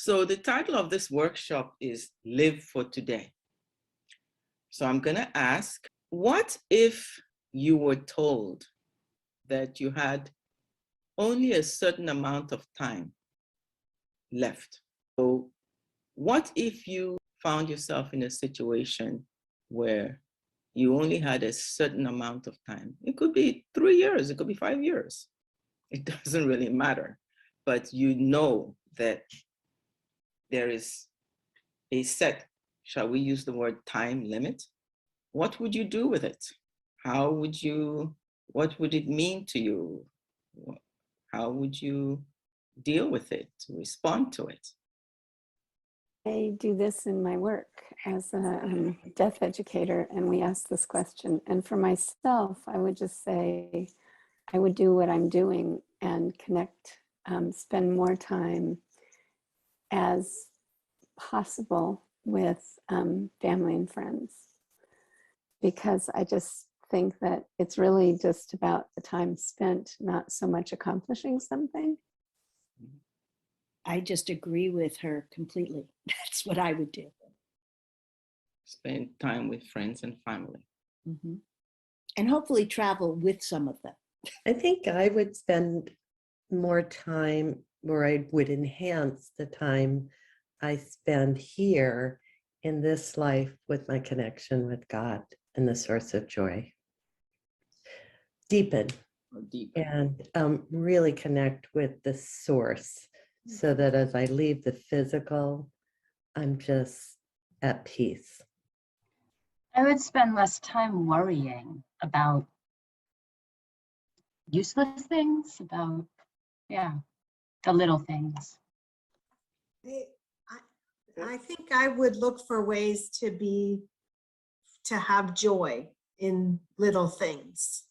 So the title of this workshop is Live for Today. So I'm going to ask, what if you were told that you had only a certain amount of time left? So what if you found yourself in a situation where you only had a certain amount of time? It could be 3 years, it could be 5 years. It doesn't really matter. But you know that there is a set, shall we use the word time limit? What would you do with it? What would it mean to you? How would you deal with it, respond to it? I do this in my work as a deaf educator, and we ask this question. And for myself, I would just say, I would do what I'm doing and connect, spend more time as possible with family and friends. Because I just think that it's really just about the time spent, not so much accomplishing something. I just agree with her completely. That's what I would do. Spend time with friends and family. Mm-hmm. And hopefully travel with some of them. I think I would spend more time, or I would enhance the time I spend here in this life with my connection with God and the source of joy. Deepen. And really connect with the source, so that as I leave the physical, I'm just at peace. I would spend less time worrying about useless things, about, the little things. I think I would look for ways to have joy in little things.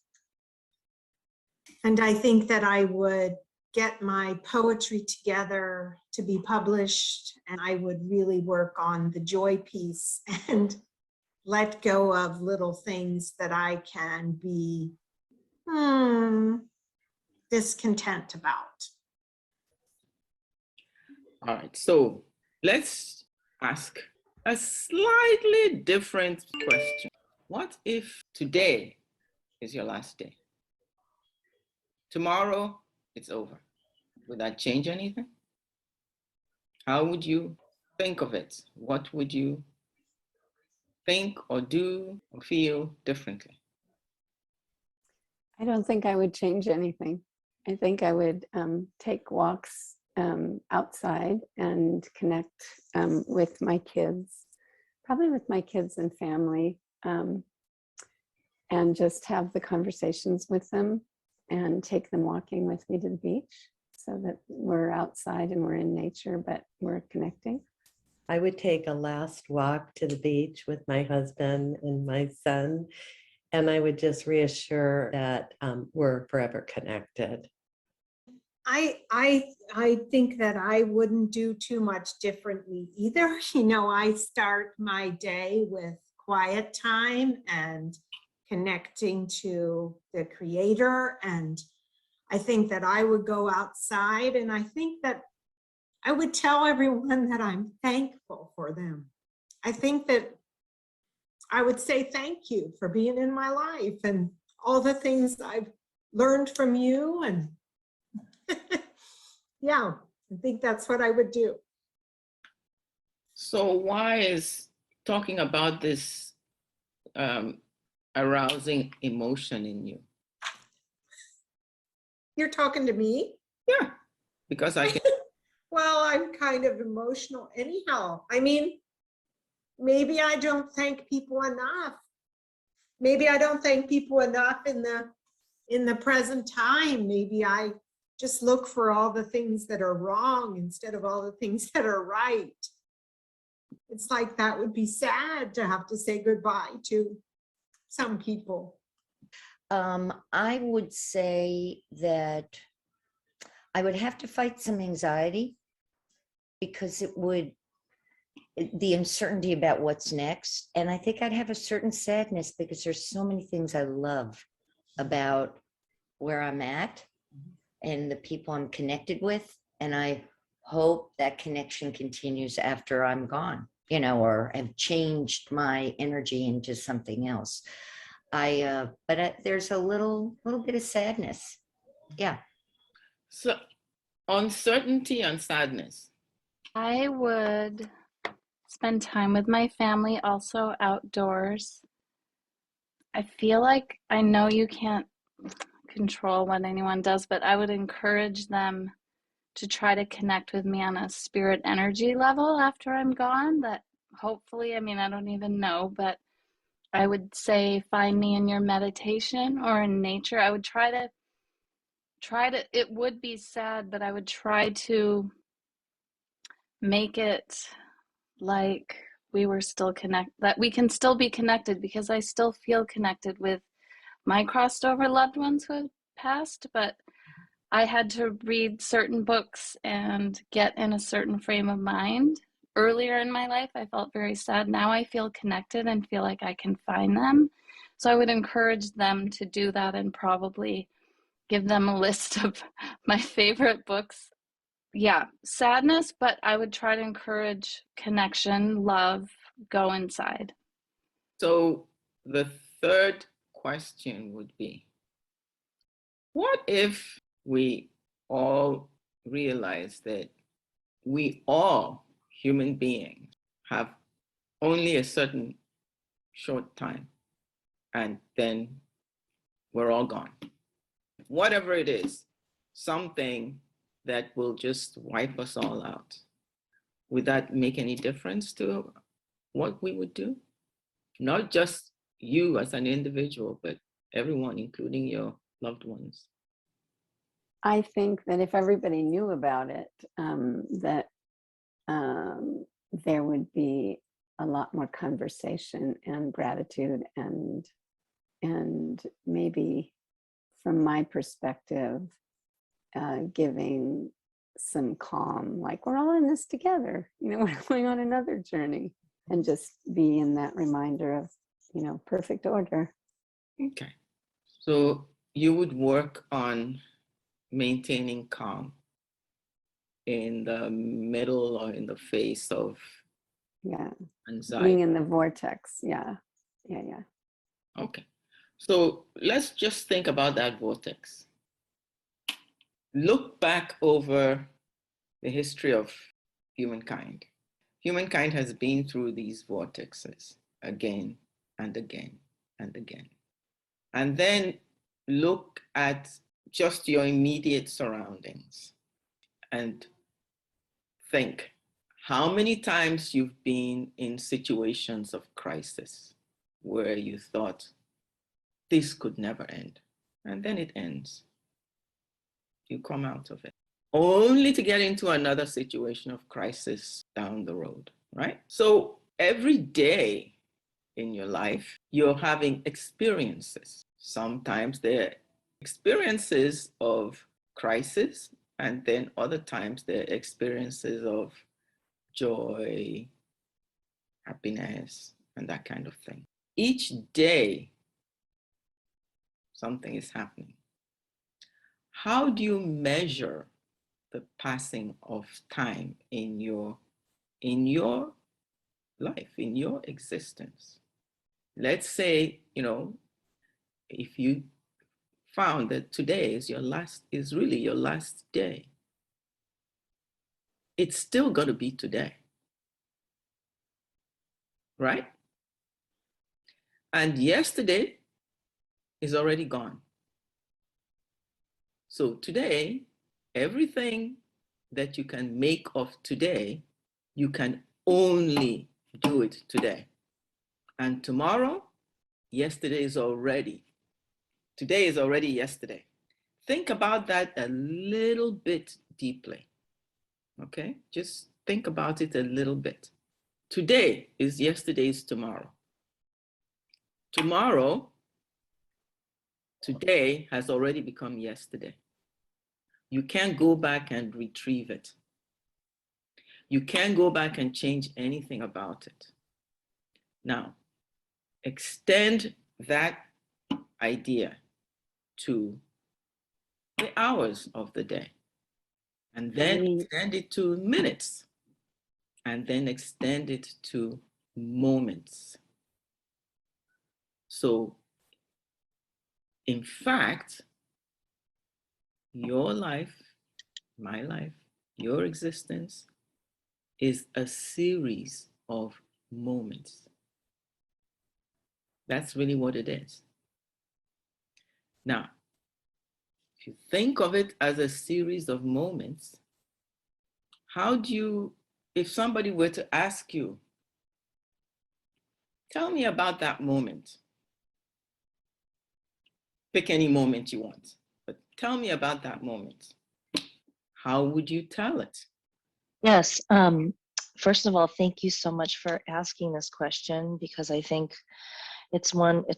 And I think that I would get my poetry together to be published, and I would really work on the joy piece and let go of little things that I can be discontent about. All right, so let's ask a slightly different question. What if today is your last day? Tomorrow, it's over. Would that change anything? How would you think of it? What would you think or do or feel differently? I don't think I would change anything. I think I would take walks outside and connect with my kids, probably with my kids and family, and just have the conversations with them and take them walking with me to the beach, so that we're outside and we're in nature, but we're connecting. I would take a last walk to the beach with my husband and my son, and I would just reassure that we're forever connected. I think that I wouldn't do too much differently either. I start my day with quiet time and connecting to the Creator, and I think that I would go outside, and I think that I would tell everyone that I'm thankful for them. I think that I would say thank you for being in my life and all the things I've learned from you, and I think that's what I would do. So why is talking about this arousing emotion in you? You're talking to me? Yeah, because I can. Well, I'm kind of emotional anyhow. I mean, maybe I don't thank people enough. Maybe I don't thank people enough in the present time. Maybe I just look for all the things that are wrong instead of all the things that are right. It's like that would be sad to have to say goodbye to some people. I would say that I would have to fight some anxiety, because the uncertainty about what's next. And I think I'd have a certain sadness, because there's so many things I love about where I'm at and the people I'm connected with. And I hope that connection continues after I'm gone, you know, or have changed my energy into something else. There's a little bit of sadness. Yeah. So uncertainty and sadness. I would spend time with my family, also outdoors. I feel like I know you can't control what anyone does, but I would encourage them to try to connect with me on a spirit energy level after I'm gone. That hopefully, I mean, I don't even know, but I would say find me in your meditation or in nature. I would try to, it would be sad, but I would try to make it like we were still connected, that we can still be connected, because I still feel connected with my crossed over loved ones who have passed, but I had to read certain books and get in a certain frame of mind. Earlier in my life, I felt very sad. Now I feel connected and feel like I can find them. So I would encourage them to do that and probably give them a list of my favorite books. Yeah, sadness, but I would try to encourage connection, love, go inside. So the third question would be, what if we all realize that we all human beings have only a certain short time and then we're all gone? Whatever it is, something that will just wipe us all out. Would that make any difference to what we would do? Not just you as an individual, but everyone, including your loved ones. I think that if everybody knew about it, that there would be a lot more conversation and gratitude, and maybe from my perspective, giving some calm, like we're all in this together, you know, we're going on another journey, and just be in that reminder of, you know, perfect order. Okay. So you would work on maintaining calm in the middle or in the face of Yeah, anxiety. being in the vortex. Yeah. Okay. So let's just think about that vortex. Look back over the history of humankind. Humankind has been through these vortexes again and again and again. And then look at just your immediate surroundings and think how many times you've been in situations of crisis where you thought this could never end. And then it ends. You come out of it, only to get into another situation of crisis down the road, right? So every day in your life, you're having experiences. Sometimes they're experiences of crisis, and then other times they're experiences of joy, happiness, and that kind of thing. Each day, something is happening. How do you measure the passing of time in your life, in your existence? Let's say, if you found that today is really your last day, it's still going to be today, right? And yesterday is already gone. So today, everything that you can make of today, you can only do it today. And tomorrow, today is already yesterday. Think about that a little bit deeply, okay? Just think about it a little bit. Today is yesterday's tomorrow. Tomorrow, today has already become yesterday. You can't go back and retrieve it. You can't go back and change anything about it. Now, extend that idea to the hours of the day. and then Great. extend it to minutes, and then extend it to moments. So, in fact, your life, my life, your existence is a series of moments. That's really what it is. Now, if you think of it as a series of moments, how do you, if somebody were to ask you, tell me about that moment, pick any moment you want, but tell me about that moment, how would you tell it? Yes. First of all, thank you so much for asking this question, because I think it's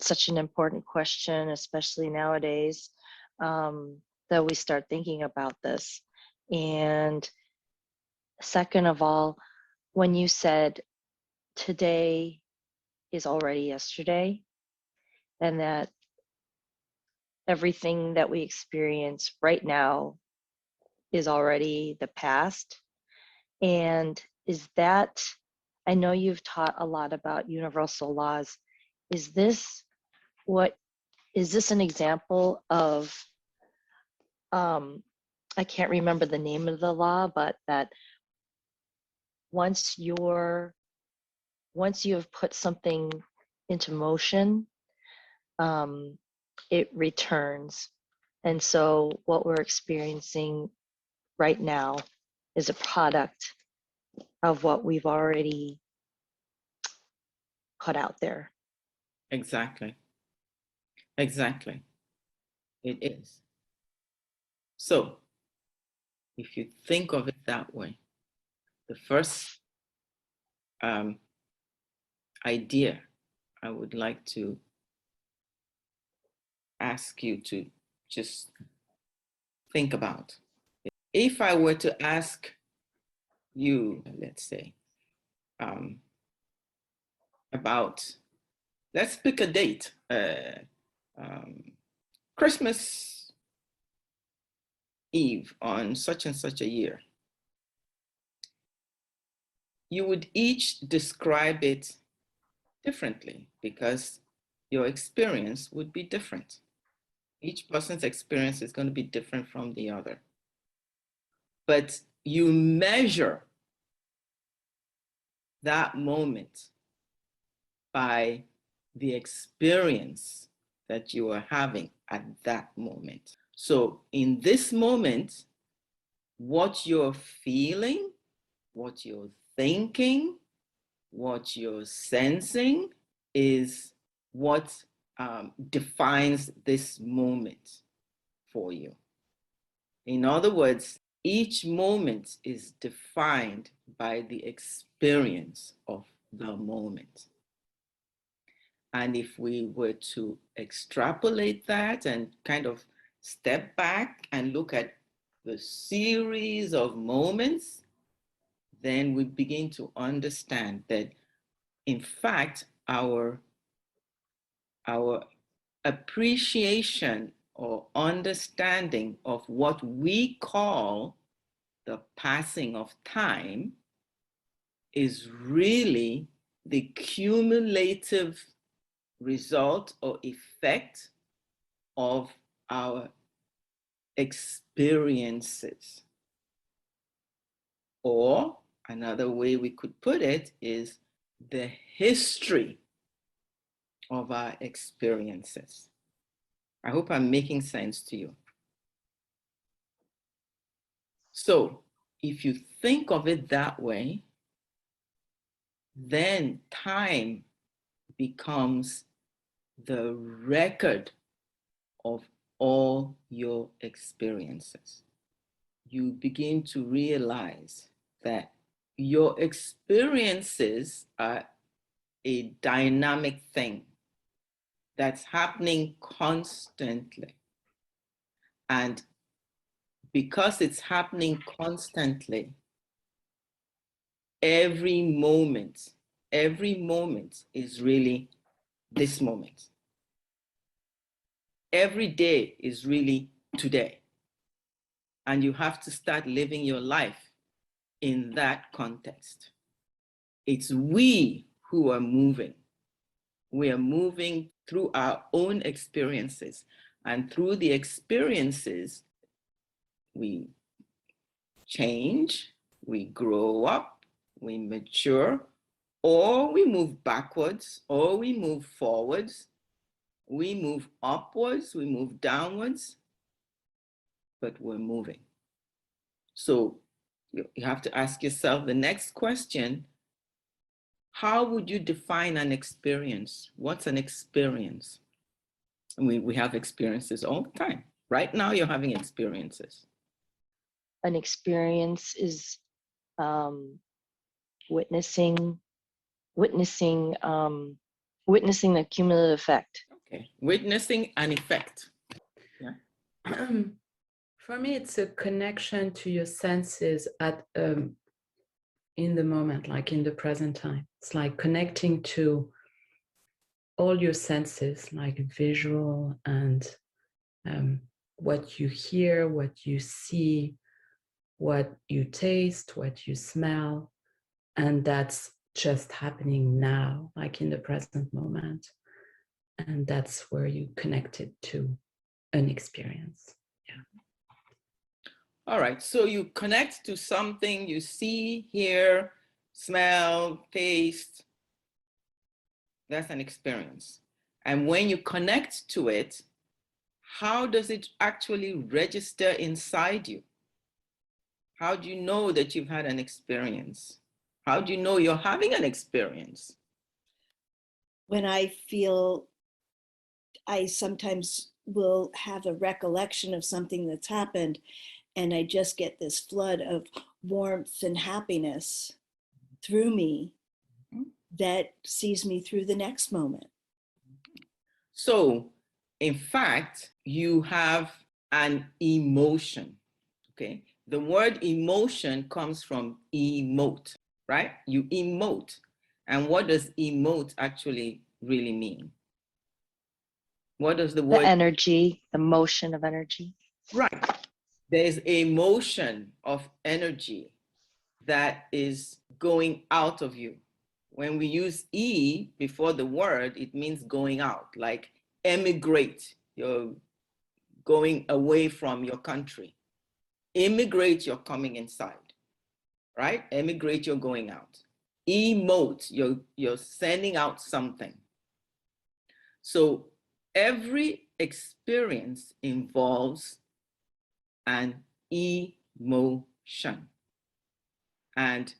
such an important question, especially nowadays, that we start thinking about this. And second of all, when you said today is already yesterday, and that everything that we experience right now is already the past. And is that, I know you've taught a lot about universal laws. Is this an example of, I can't remember the name of the law, but that once you have put something into motion, it returns. And so what we're experiencing right now is a product of what we've already put out there. Exactly. Exactly. It is. So, if you think of it that way, the first idea I would like to ask you to just think about. If I were to ask you, let's say, about, let's pick a date, Christmas Eve on such and such a year, you would each describe it differently because your experience would be different. Each person's experience is going to be different from the other. But you measure that moment by the experience that you are having at that moment. So in this moment, what you're feeling, what you're thinking, what you're sensing is what defines this moment for you. In other words, each moment is defined by the experience of the moment. And if we were to extrapolate that and kind of step back and look at the series of moments, then we begin to understand that, in fact, our appreciation or understanding of what we call the passing of time is really the cumulative result or effect of our experiences. Or another way we could put it is the history of our experiences. I hope I'm making sense to you. So if you think of it that way, then time becomes the record of all your experiences. You begin to realize that your experiences are a dynamic thing that's happening constantly. And because it's happening constantly, every moment is really this moment. Every day is really today. And you have to start living your life in that context. It's we who are moving. We are moving through our own experiences. And through the experiences, we change, we grow up, we mature, or we move backwards, or we move forwards, we move upwards, we move downwards, but we're moving. So you have to ask yourself the next question: how would you define an experience? What's an experience? We have experiences all the time. Right now, you're having experiences. An experience is witnessing the cumulative effect. Okay, witnessing an effect. Yeah. For me, it's a connection to your senses at in the moment, like in the present time. It's like connecting to all your senses, like visual and what you hear, what you see, what you taste, what you smell. And that's just happening now, like in the present moment. And that's where you connect it to an experience. Yeah. All right, so you connect to something you see, hear, smell, taste. That's an experience. And when you connect to it, how does it actually register inside you? How do you know that you've had an experience? How do you know you're having an experience? When I feel, I sometimes will have a recollection of something that's happened, and I just get this flood of warmth and happiness through me that sees me through the next moment. So, in fact, you have an emotion, okay? The word emotion comes from emote, right? You emote. And what does emote actually really mean? What does the The word? energy, the motion of energy. Right. There's a motion of energy that is going out of you. When we use E before the word, it means going out, like emigrate. You're going away from your country. Immigrate, you're coming inside, right? Emigrate, you're going out. Emote, you're sending out something. So every experience involves an emotion. And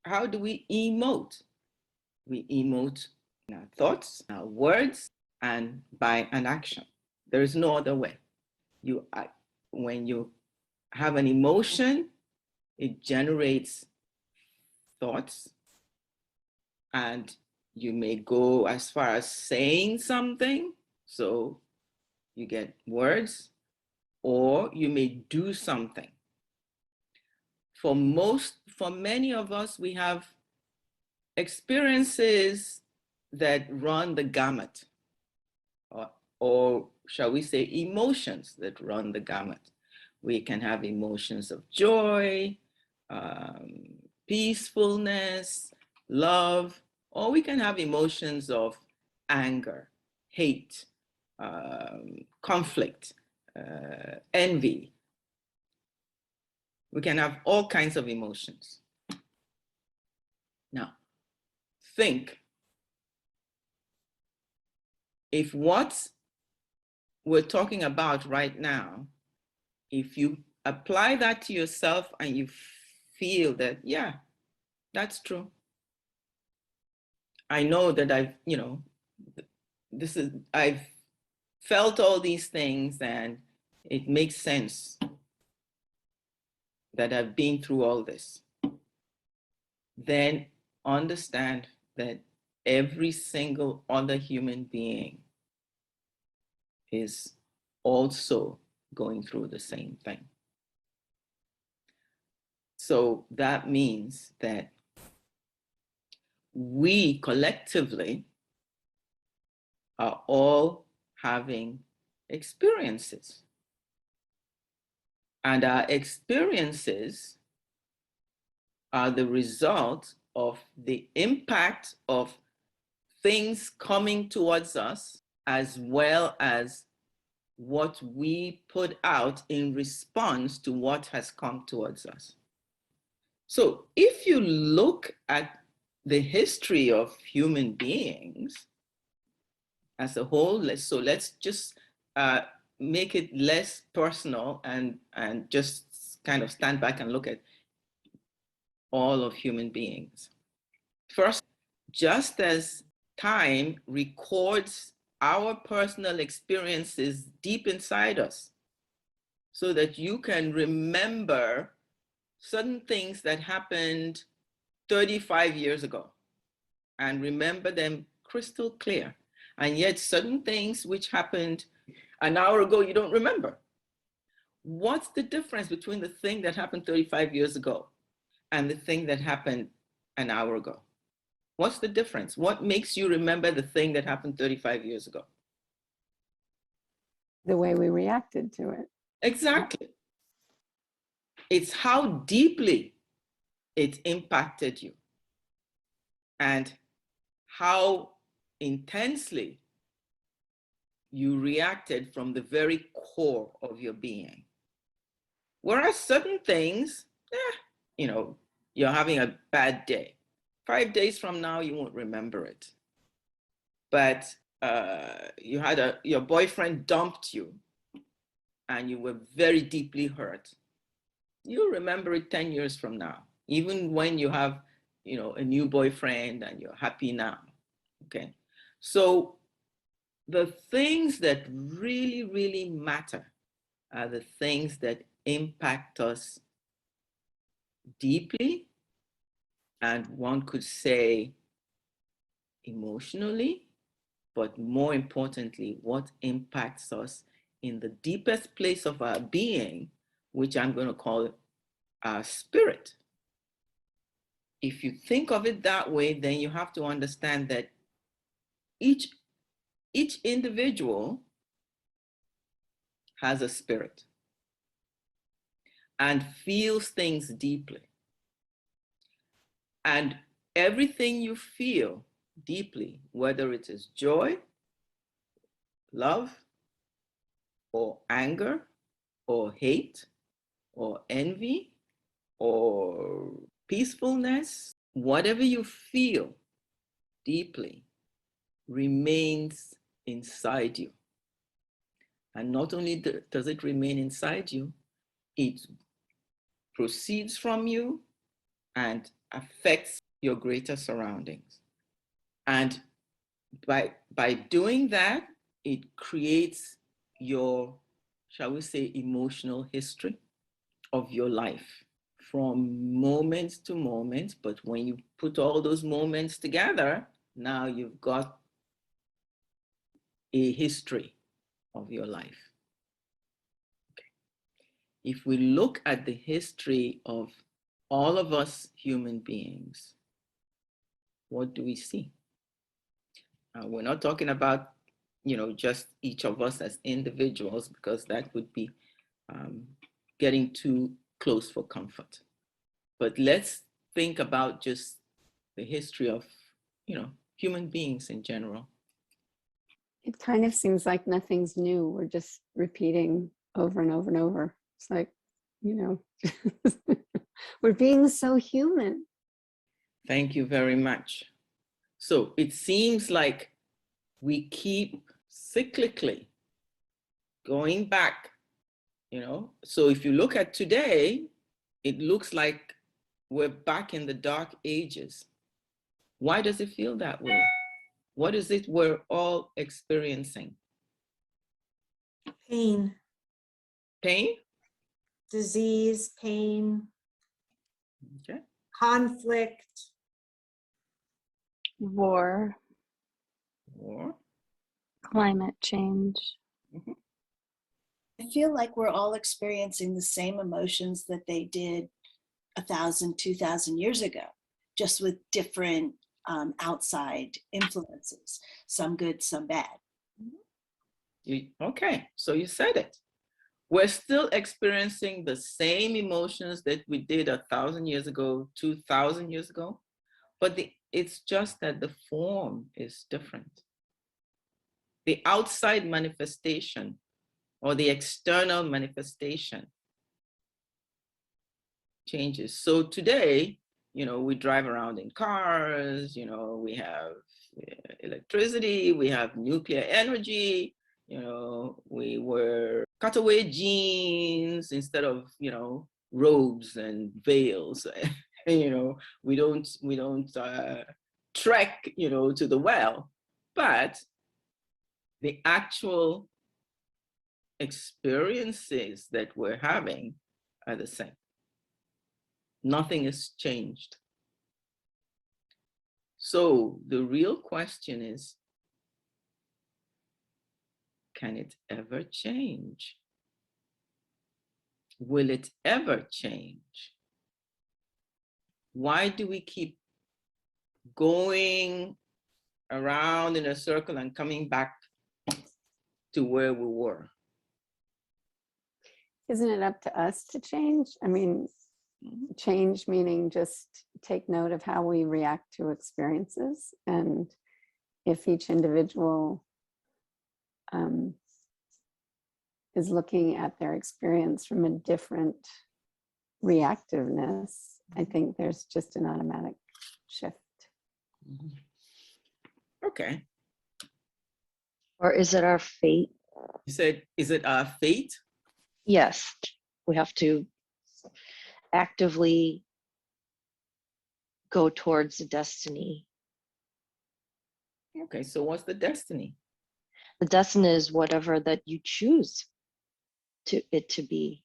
how do we emote? We emote in our thoughts, our words, and by an action. There is no other way. When you have an emotion, it generates thoughts, and you may go as far as saying something. So you get words, or you may do something. For many of us, we have experiences that run the gamut, or shall we say emotions that run the gamut. We can have emotions of joy, peacefulness, love, or we can have emotions of anger, hate, conflict, envy. We can have all kinds of emotions. Now, think if what we're talking about right now, if you apply that to yourself and you feel that, yeah, that's true. I know that I've felt all these things, and it makes sense that I've been through all this. Then understand that every single other human being is also going through the same thing. So that means that we collectively are all having experiences. And our experiences are the result of the impact of things coming towards us, as well as what we put out in response to what has come towards us. So if you look at the history of human beings as a whole, let's just make it less personal and just kind of stand back and look at all of human beings. First, just as time records our personal experiences deep inside us so that you can remember certain things that happened 35 years ago and remember them crystal clear. And yet certain things which happened an hour ago, you don't remember. What's the difference between the thing that happened 35 years ago and the thing that happened an hour ago? What's the difference? What makes you remember the thing that happened 35 years ago? The way we reacted to it. Exactly. It's how deeply it impacted you and how intensely you reacted from the very core of your being. Whereas certain things, you're having a bad day. 5 days from now, you won't remember it. But your boyfriend dumped you and you were very deeply hurt. You'll remember it 10 years from now, even when you have, a new boyfriend and you're happy now, okay? So the things that really, really matter are the things that impact us deeply, and one could say emotionally, but more importantly, what impacts us in the deepest place of our being, which I'm going to call our spirit. If you think of it that way, then you have to understand that each individual has a spirit and feels things deeply. And everything you feel deeply, whether it is joy, love, or anger, or hate, or envy, or peacefulness, whatever you feel deeply remains inside you. And not only does it remain inside you, it proceeds from you and affects your greater surroundings. And by doing that, it creates your, shall we say, emotional history of your life from moment to moment. But when you put all those moments together, now you've got a history of your life. Okay. If we look at the history of all of us human beings, what do we see? We're not talking about, just each of us as individuals, because that would be getting too close for comfort. But let's think about just the history of, human beings in general. It kind of seems like nothing's new. We're just repeating over and over and over. It's like, we're being so human. Thank you very much. So it seems like we keep cyclically going back, So if you look at today, it looks like we're back in the dark ages. Why does it feel that way? What is it we're all experiencing? Pain, Pain? disease, pain, Okay. conflict. War, Or, climate change. I feel like we're all experiencing the same emotions that they did 1,000, 2,000 years ago, just with different outside influences, some good, some bad. okay, so you said it. We're still experiencing the same emotions that we did 1,000 years ago, 2,000 years ago, but it's just that the form is different. The outside manifestation or the external manifestation changes. So today, we drive around in cars, we have electricity, we have nuclear energy, we wear cutaway jeans instead of, robes and veils. And, we don't trek, to the well, but the actual experiences that we're having are the same. Nothing has changed. So the real question is, can it ever change? Will it ever change? Why do we keep going around in a circle and coming back to where we were? Isn't it up to us to change? I mean, change meaning just take note of how we react to experiences. And if each individual is looking at their experience from a different reactiveness, I think there's just an automatic shift. Okay. Or is it our fate? You said, is it our fate? Yes, we have to actively go towards the destiny. Okay, so what's the destiny? The destiny is whatever that you choose it to be,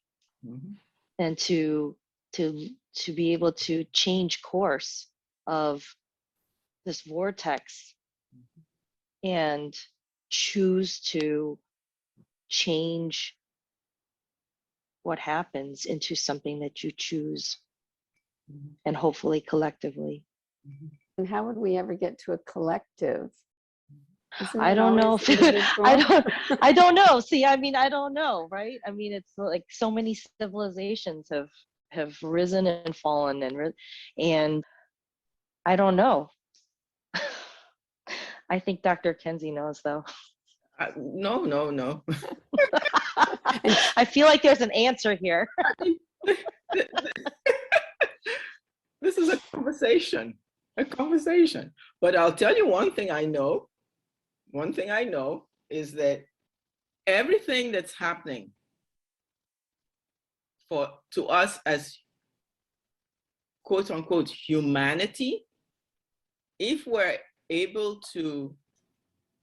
and to be able to change course of this vortex and choose to change what happens into something that you choose, and hopefully collectively. And how would we ever get to a collective? Isn't I it don't know always if individual? I don't know. See, I mean, I don't know, right? I mean, it's like so many civilizations have risen and fallen, and I don't know. I think Dr. Kenzie knows, though. No. I feel like there's an answer here. This is a conversation. But I'll tell you one thing I know. One thing I know is that everything that's happening to us as quote unquote humanity, if we're able to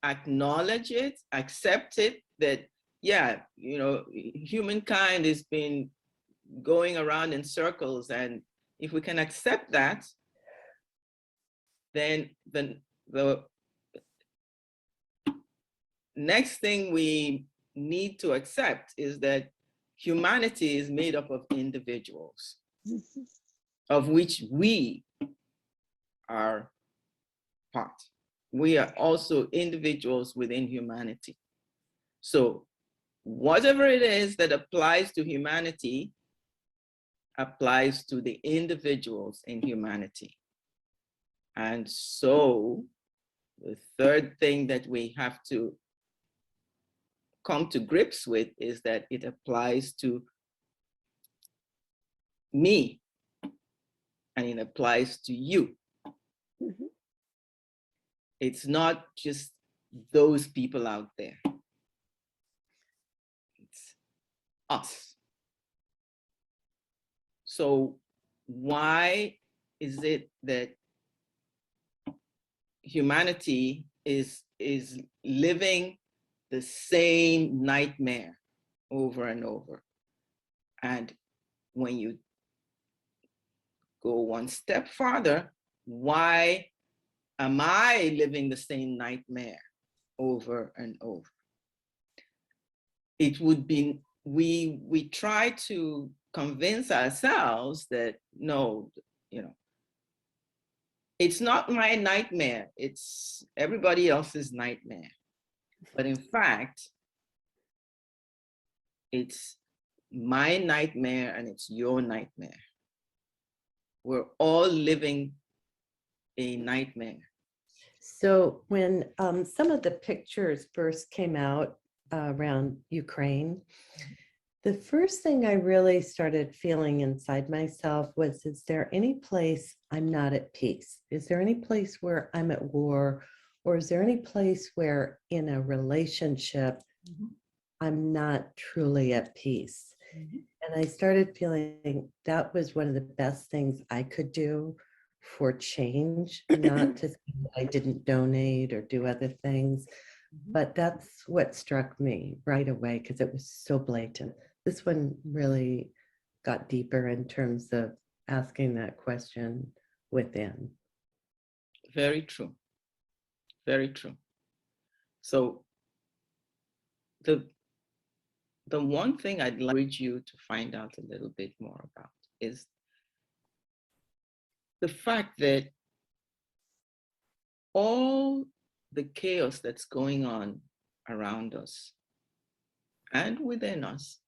acknowledge it, accept it, that yeah, humankind has been going around in circles, and if we can accept that, then the next thing we need to accept is that humanity is made up of individuals, of which we are part. We are also individuals within humanity. So whatever it is that applies to humanity applies to the individuals in humanity. And so the third thing that we have to come to grips with is that it applies to me and it applies to you. It's not just those people out there. It's us. So why is it that humanity is living the same nightmare over and over? And when you go one step farther, why am I living the same nightmare over and over? It would be, we try to convince ourselves that no, it's not my nightmare, it's everybody else's nightmare. But in fact, it's my nightmare and it's your nightmare. We're all living a nightmare. So when some of the pictures first came out around Ukraine, the first thing I really started feeling inside myself was, is there any place I'm not at peace? Is there any place where I'm at war? Or is there any place where in a relationship, I'm not truly at peace? And I started feeling that was one of the best things I could do for change, not to say I didn't donate or do other things, but that's what struck me right away because it was so blatant. This one really got deeper in terms of asking that question within. Very true. Very true. So the one thing I'd like you to find out a little bit more about is the fact that all the chaos that's going on around us and within us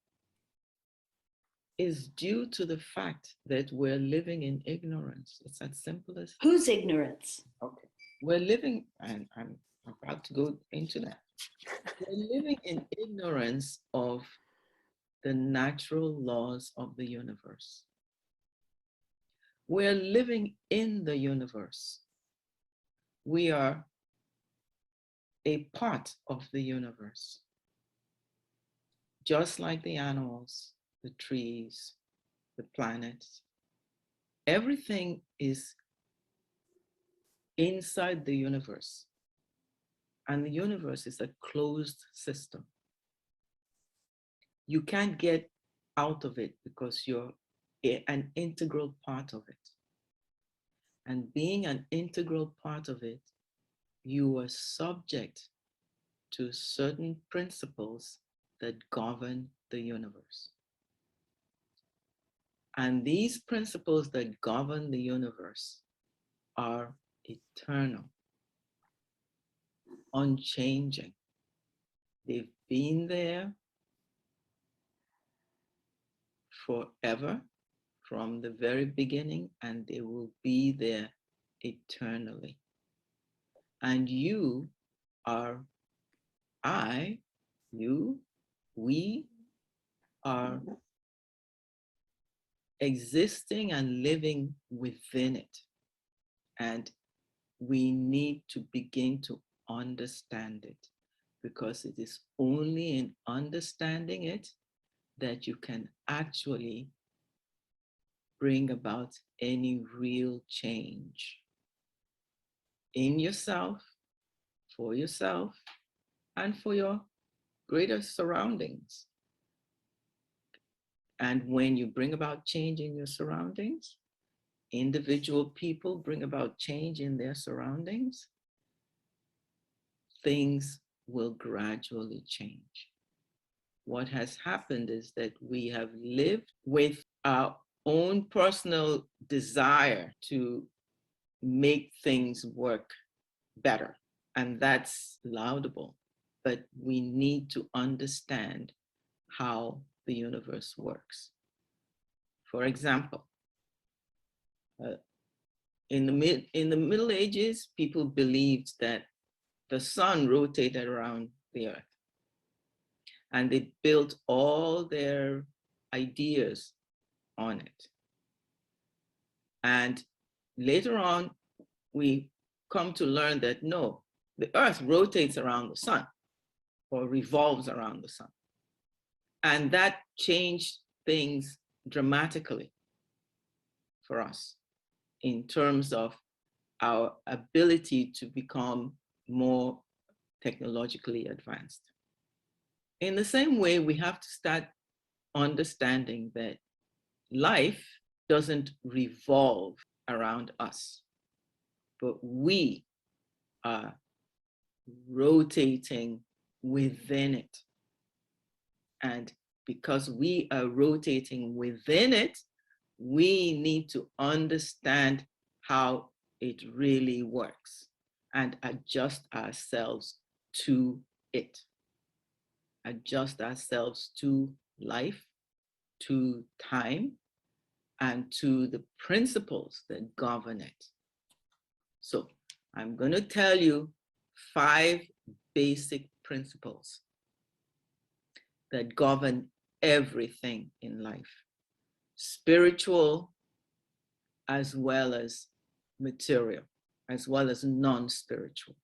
is due to the fact that we're living in ignorance. It's as simple as. Whose ignorance? Okay. We're living, and I'm about to go into that. We're living in ignorance of the natural laws of the universe. We're living in the universe. We are a part of the universe. Just like the animals, the trees, the planets, everything is inside the universe. And the universe is a closed system. You can't get out of it because you're an integral part of it. And being an integral part of it, you are subject to certain principles that govern the universe. And these principles that govern the universe are eternal, unchanging. They've been there forever, from the very beginning, and they will be there eternally. And you are, we are existing and living within it. And we need to begin to understand it, because it is only in understanding it that you can actually bring about any real change in yourself, and for your greater surroundings. And when you bring about change in your surroundings, individual people bring about change in their surroundings, things will gradually change. What has happened is that we have lived with our own personal desire to make things work better. And that's laudable, but we need to understand how the universe works. For example, in the Middle Ages, people believed that the sun rotated around the earth, and they built all their ideas on it. And later on, we come to learn that no, the earth rotates around the sun, or revolves around the sun. And that changed things dramatically for us in terms of our ability to become more technologically advanced. In the same way, we have to start understanding that life doesn't revolve around us, but we are rotating within it. And because we are rotating within it, we need to understand how it really works and adjust ourselves to it. Adjust ourselves to life, to time and to the principles that govern it. So I'm going to tell you 5 basic principles that govern everything in life, spiritual as well as material, as well as non-spiritual.